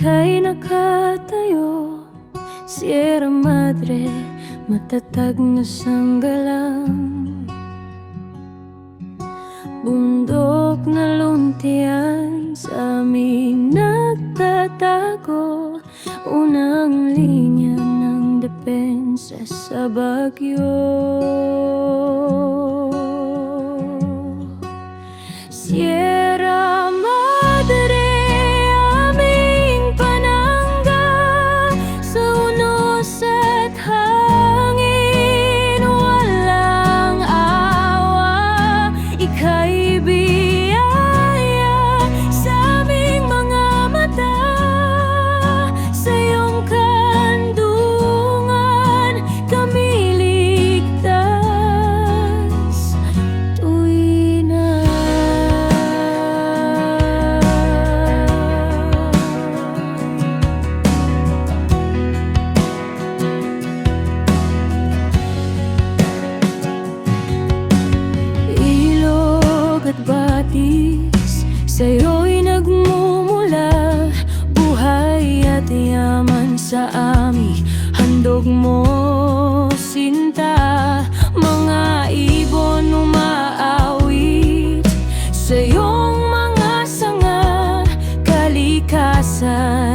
ika'y nakatayo, Sierra Madre, matatag na sanggalang. Bundok na luntian sa amin nagtatago, unang linya ng depensa sa bagyo. Sierra Madre, aming panangga, sa unos at hangin walang awa. Ika'y biyaya sa aming mga mata, sa iyong kandungan kami ligtas. Tuwi na. Ilog at batis, sa'yo'y nagmumula, buhay at yaman sa amin. Handog mo, sinta, mga ibon umaawit sa iyong mga sanga, kalikasan